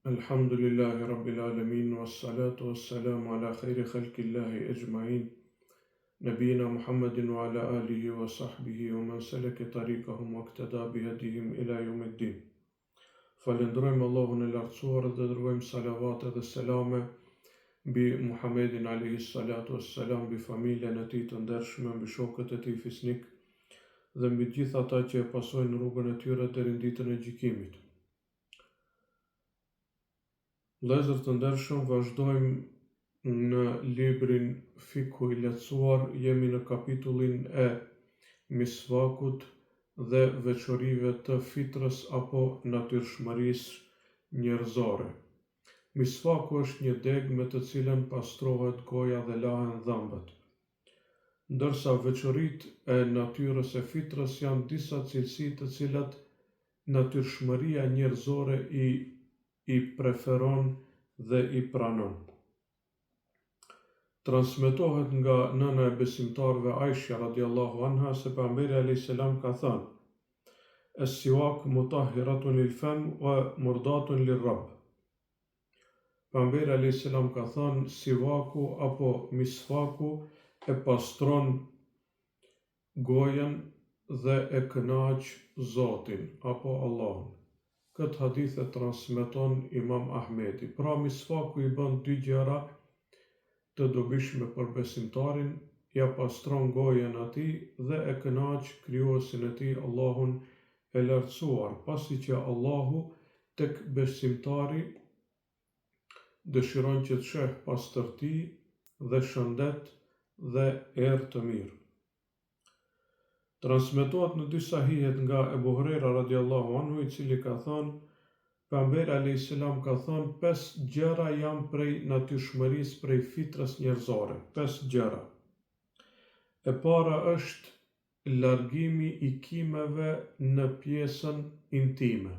Alhamdulillahi Rabbil Alamin, wassalatu wassalamu ala khayri khalqillahi ajma'in, nabina Muhammadin wa ala alihi wa sahbihi wa man salaka tariqahum wa iqtada bihadihim ila yawmiddin. Falendrojmë Allahun e lartësuar dhe dërgojmë salavat dhe selame mbi Muhammedin alayhi salatu wassalam, mbi familjen e tij të ndershme, mbi shokët e tij fisnik dhe mbi gjithë ata që e pasojnë rrugën e tyre deri në ditën e gjykimit. Vëllezër të ndershëm, vazhdojmë në librin Fiku i lehtësuar, jemi në kapitullin e misvakut dhe veçorive të fitrës apo natyrshmërisë njerëzore. Misvaku është një degë me të cilën pastrohet goja dhe lahen dhëmbët, ndërsa veçoritë e natyrës e fitrës janë disa cilësi të cilat natyrshmëria njerëzore i preferon dhe i pranon. Transmetohet nga nëna e besimtarëve Aisha radiallahu anha se pejgamberi alayhis salam ka thënë: "Es-siwak mutahhiratun lil-fam wa murdatun lir-rabb." Pejgamberi alayhis salam ka thënë: siwaku apo misvaku e pastron gojen dhe e kënaq Zotin apo Allahun. Këtë hadith e transmeton Imam Ahmedi. Pra misvaku i bën dy gjëra të dobishme për besimtarin, ja pastron gojen atij dhe e kënaq krijuesin e tij Allahun e lartësuar, pasi që Allahu tek besimtari dëshiron që të sheh pastërti dhe shëndet dhe erë të mirë. Transmetohet në dy sahihet nga Ebu Hurajra radiallahu anhu, i cili ka thënë: pejgamberi alayhis salam ka thënë, 5 gjëra janë prej natyrshmërisë, prej fitrës njerëzore. 5 gjëra. E para është largimi i kimeve në pjesën intime,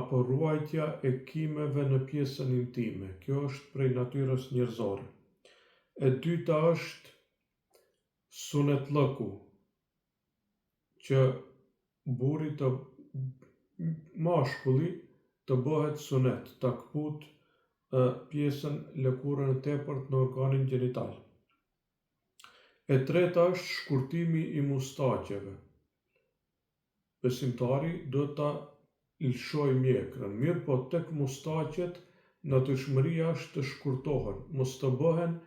apo ruajtja e kimeve në pjesën intime. Kjo është prej natyrës njerëzore. E dyta është sunetlëku, që burri të mashkulli të bëhet sunet, ta kput pjesën lëkurën e tepërt në organin gjenital. E treta është shkurtimi i mustaqeve. Besimtari do ta lëshoj mjekrën, mirë po tek mustaqet natyrshmëria është të shkurtohen, mos të bëhen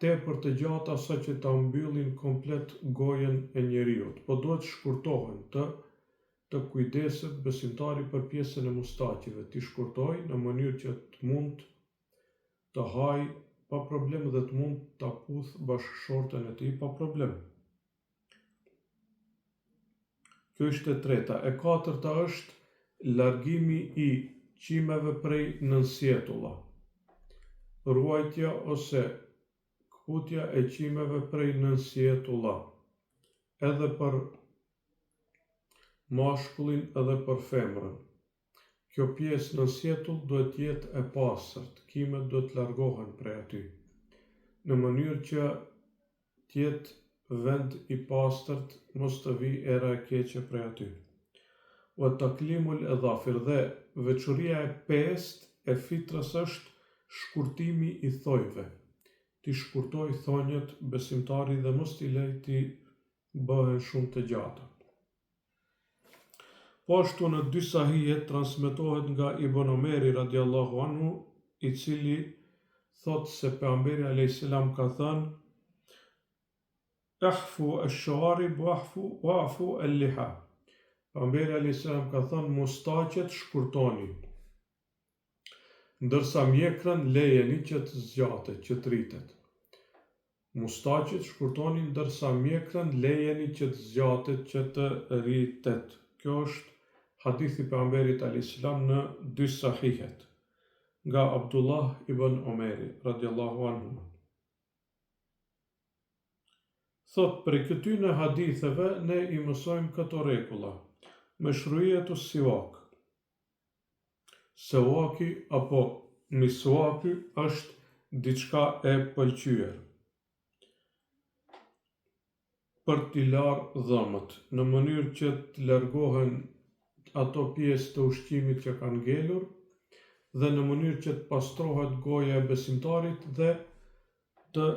tepër të gjata sa që ta mbyllin komplet gojen e njeriut, po duhet shkurtohen, të kujdeset besimtari për pjesën e mustaqeve, t'i shkurtoj në mënyrë që të mund të haj pa problem dhe të mund të puth bashkëshorten e tij pa problem. Kjo është e treta. E katërta është largimi i qimeve prej nënsjetulla, ruajtja ose kputja e qimeve prej nënsjetulla, edhe për mashkullin edhe për femrën. Kjo pjesë nënsjetull duhet jetë e pastërt, kimet duhet largohen prej aty, në mënyrë që tjetë vend i pastërt, mos të vi era e keqe prej aty. Wa taklimul edhafir, dhe veçoria e pestë e fitrës është shkurtimi i thojve. Ti shkurtoj thonjët besimtari dhe mos t'i lej t'i bëhen shumë të gjata. Po ashtu në dy sahihet transmetohet nga Ibn Omeri radiallahu anhu, i cili thot se pejgamberi alayhis salam ka thënë: "Ahfu ash-shawarib wa'fu al-liha." Pejgamberi alayhis salam ka thënë: mustaqet shkurtoni, ndërsa mjekrën lejeni që të zgjatet, që të rritet. Mustaqet shkurtoni, ndërsa mjekrën lejeni që të zgjatet, që të rritet. Kjo është hadithi pejgamberit alayhis salam në dy sahihet nga Abdullah ibn Omeri radiallahu anhu. Thot, për këtyre haditheve ne i mësojmë këto rregulla: mashruiyetu siwak. Siwaki apo miswaki është diçka e pëlqyer për t'i larë dhëmët, në mënyrë që të largohen ato pjesë të ushqimit që kanë ngelur dhe në mënyrë që të pastrohet goja e besimtarit dhe të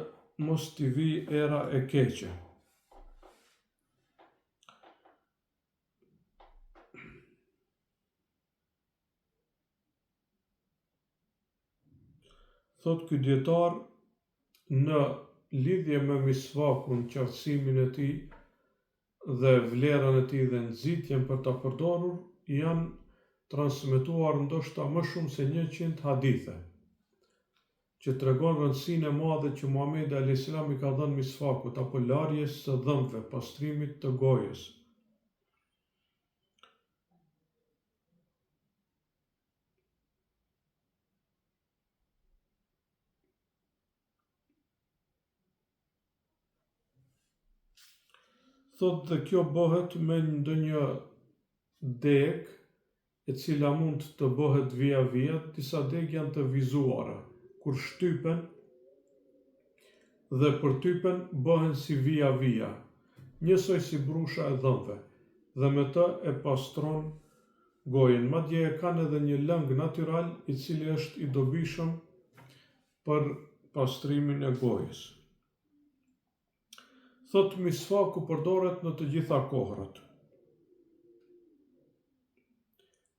mos t'i vi era e keqe. Thot ky dietar, në lidhje me misvakun, qartësimin e tij dhe vlerën e tij dhe nxitjen për ta përdorur, janë transmetuar ndoshta më shumë se 100 hadithe, që tregon rëndësinë e madhe që Muhamedi a.s. i ka dhënë misvakut apo larjes së dhëmbëve, pastrimit të gojës. Thot dhe kjo bëhet me ndonjë degë e cila mund të bëhet via, disa degë janë të vizuara, kur shtypen dhe përtypen bëhen si via, njësoj si brusha e dhëmbëve, dhe me të e pastron gojën. Madje e kanë edhe një lëng natyral i cili është i dobishëm për pastrimin e gojës. Thot misvaku përdoret në të gjitha kohrat.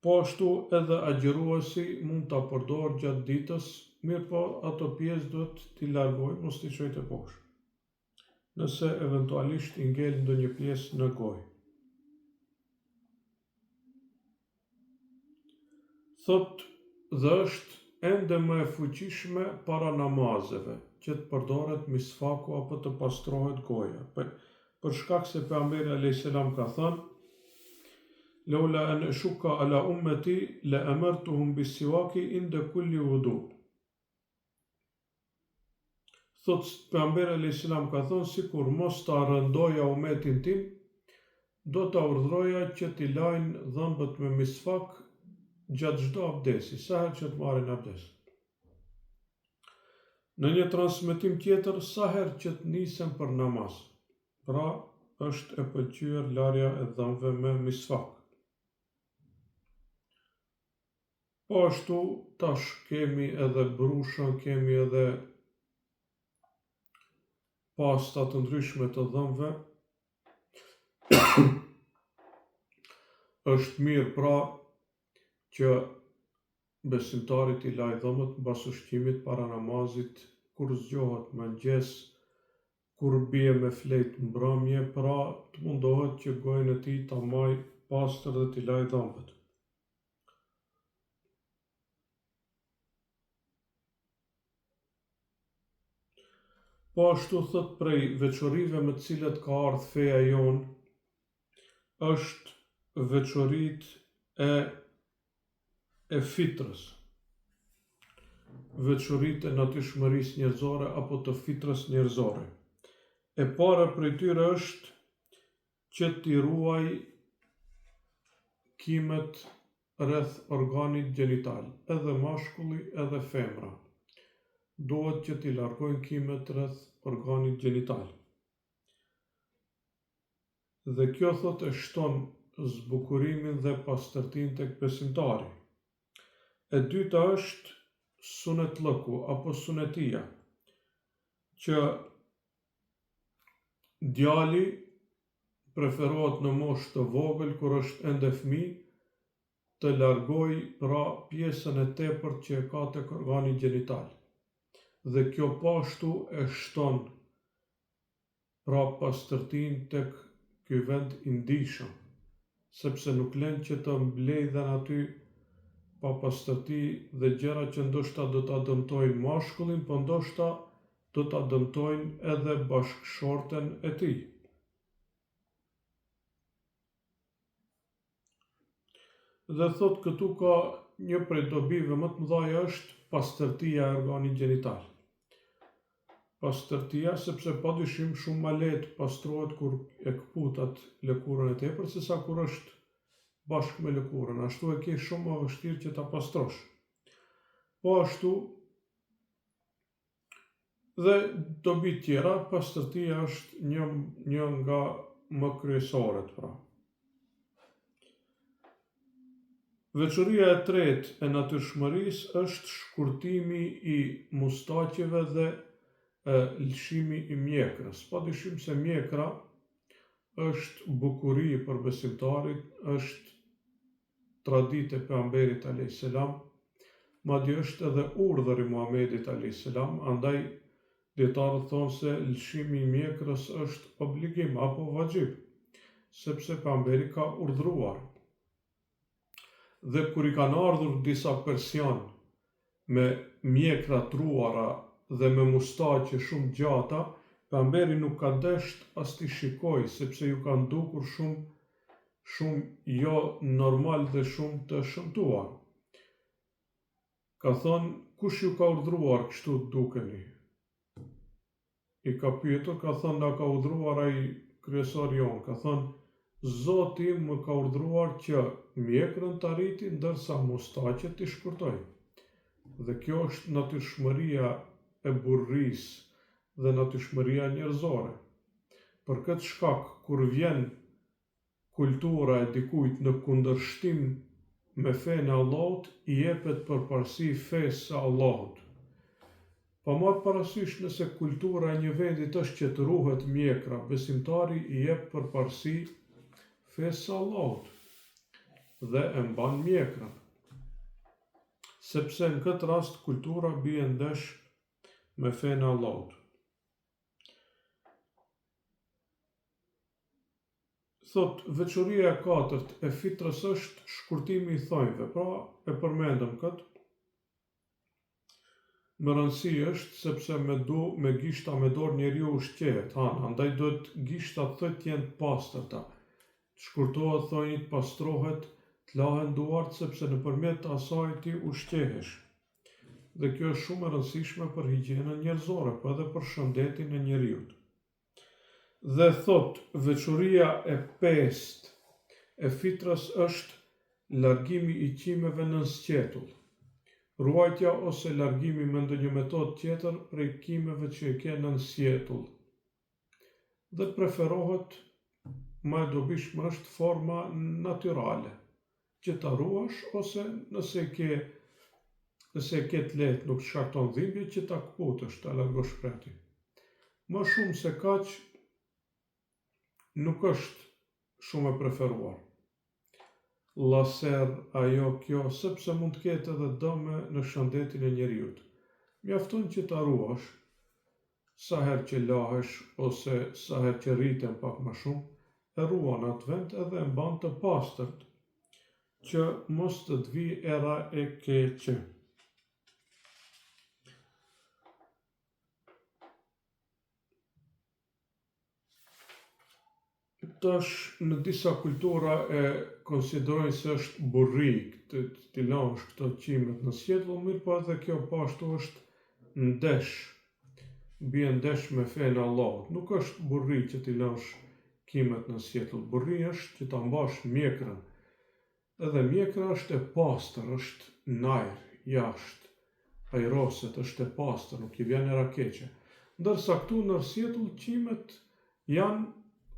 Po ashtu edhe agjëruesi mund ta përdorë gjatë ditës, mirë po ato pjesë duhet t'i largoj, mos t'i çojë te poshtë, nëse eventualisht i ngel ndonjë pjesë në gojë. Thot dhe është ende më e fuqishme para namazeve, që të përdoret misvaku apo të pastrohet goja. Për shkak se pejgamberi a.s. ka thënë: "Laula an ashqa ala ummati la amartuhum bis-siwaki inda kulli wudu." Thot pejgamberi a.s. ka thënë, sikur mos ta rëndoja umetin tim, do ta urdhroja që t'i lajnë dhëmbët me misvak gjatë çdo abdesi, sa herë që të marrin abdes. Në një transmetim tjetër, sa herë që të nisen për namaz, pra është e pëlqyer larja e dhëmbëve me misvak. Po ashtu tash kemi edhe brushën, kemi edhe pasta të ndryshme të dhëmbëve. Është mirë pra që besimtarit i laj dhëmbët mbas ushqimit para namazit, kur zgjohet mëngjes, kur bie me fletë mbrëmje, pra të mundohet që gojën e tij ta maj pastër dhe t'i laj dhëmbët. Po ashtu thot prej veçorive me të cilat ka ardhur feja jon, është veçoritë e fitrës, veçoritë e natyrshmërisë njerëzore apo të fitrës njerëzore. E para prej tyre është që t'i ruaj kimet rreth organit gjenital, edhe mashkulli edhe femra. Duhet që t'i largojnë kimet rreth organit gjenital. Dhe kjo thot e shton zbukurimin dhe pastërtinë tek besimtari. E dyta është sunetlëku apo sunetia, që djali preferohet në moshë të vogël, kur është ende fëmijë, të largoj pra pjesën e tepërt që e ka tek organi gjenital. Dhe kjo po ashtu e shton pra pastërtinë tek ky vend i ndijshëm, sepse nuk lën që të mbledhen aty pa pastërti dhe gjëra që ndoshta do ta dëmtojnë mashkullin, po ndoshta do ta dëmtojnë edhe bashkëshorten e tij. Dhe thot këtu ka një prej dobive më të mëdha është pastërtia e organit gjenital. Pastërtia, sepse padyshim shumë ma lehtë pastrohet kur e kputat lëkurën e tepërt sesa kur është bashkë me lëkurën, ashtu e ke shumë më vështirë që ta pastrosh. Po ashtu dhe dobi tjera, pastërtia është një nga më kryesoret pra. Veçoria e tretë e natyrshmërisë është shkurtimi i mustaqeve dhe lëshimi i mjekrës. Padyshim se mjekra është bukuri për besimtarit, është traditë e pejgamberit alayhis salam, madje është edhe urdhër i Muhamedit alayhis salam, andaj dietarët thonë se lëshimi i mjekrës është obligim apo vajxhib, sepse pejgamberi ka urdhëruar. Dhe kur i kanë ardhur disa persian me mjekra truara dhe me mustaqe shumë gjata, pejgamberi nuk ka desht as t'i shikoj, sepse ju kanë dukur shumë jo normal dhe shumë të shëmtuar. Ka thonë, kush ju ka urdhëruar kështu të dukeni? I ka pyetur, ka thonë, na ka urdhëruar ai kryesori jon, ka thonë, Zoti më ka urdhëruar që mjekrën të arriti ndërsa mustaqet t'i shkurtoj. Dhe kjo është natyrshmëria e burrisë dhe natyrshmëria njerëzore. Për këtë shkak, kur vjen kultura e dikujt në kundërshtim me fenë e Allahut, i jepet përparësi fesë së Allahut. Pa marrë parasysh nëse kultura e një vendit është që të ruhet mjekra, besimtari i jep përparësi fesë së Allahut dhe e mban mjekrën. Sepse në këtë rast kultura bie ndesh me fenë e Allahut. Thot, veçoria e katërt e fitrës është shkurtimi i thonjve, pra e përmendëm këtë. Më rëndësi është sepse me gishta me dorë njeriu ushqehet, andaj duhet gishtat thot jenë pastërta. Shkurtohet thonjit, pastrohet, të lahen duart, sepse nëpërmjet asaj ti ushqehesh. Dhe kjo është shumë e rëndësishme për higjienën njerëzore, po edhe për shëndetin e njeriut. Dhe thot, veçoria e pestë e fitrës është largimi i qimeve nën sqetull. Ruajtja ose largimi me ndonjë metodë tjetër prej qimeve që i ke nën sqetull. Dhe preferohet më e dobishme është forma natyrale, që ta ruash ose nëse ke të lehtë nuk shkakton dhimbje, që ta kputësh, ta largosh prej tij. Më shumë se kaq nuk është shumë e preferuar. Laser, ajo kjo, sepse mund të ketë edhe dëme në shëndetin e njeriut. Mjafton që ta ruash, sa herë që lahesh ose sa herë që rriten pak më shumë, e ruan atë vend edhe e mban të pastërt, që mos të vi era e keqe. Tash në disa kultura e konsiderojnë se është burri t'i lash këto qimet në sqetull, mirë po edhe kjo pashtu është ndesh, bie ndesh me fenë e Allahut. Nuk është burri që t'i lash qimet në sqetull, burri është që ta mbash mjekrën. Edhe mjekra është e pastër, është najr, jashtë, ajroset, është e pastër, nuk i vjen era keqe. Ndërsa këtu në sqetull qimet janë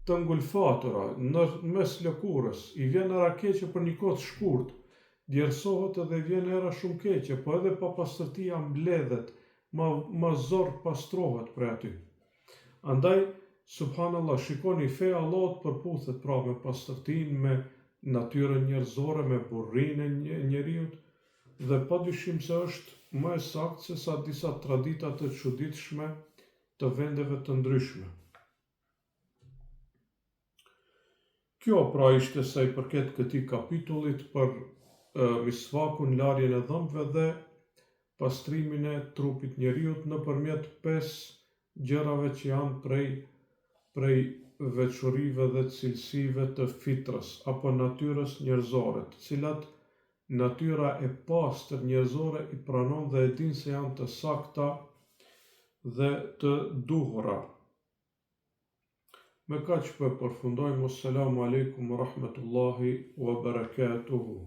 të ngulfatura, në mes lëkurës, i vjen era keqe për një kohë të shkurt, djersohet edhe vjen era shumë keqe, po edhe pa pastërtia mbledhet, ma zor pastrohet për aty. Andaj, subhanallah, shikoni, feja Allahut përputhet pra me pastërtin, me natyrën njerëzore, me burrinë e njeriut, dhe padyshim se është më e saktë se sa disa tradita të çuditshme të vendeve të ndryshme. Kjo pra ishte sa i përket këtij kapitullit për misvakun, larjen e dhëmbëve dhe pastrimin e trupit njeriut nëpërmjet 5 gjërave që janë prej veçorive dhe cilësive të fitrës apo natyrës njerëzore, të cilat natyra e pastër njerëzore i pranon dhe e din se janë të sakta dhe të duhura. Me kaq po përfundojmë. Assalamu alaikum wa rahmatullahi wa barakatuhu.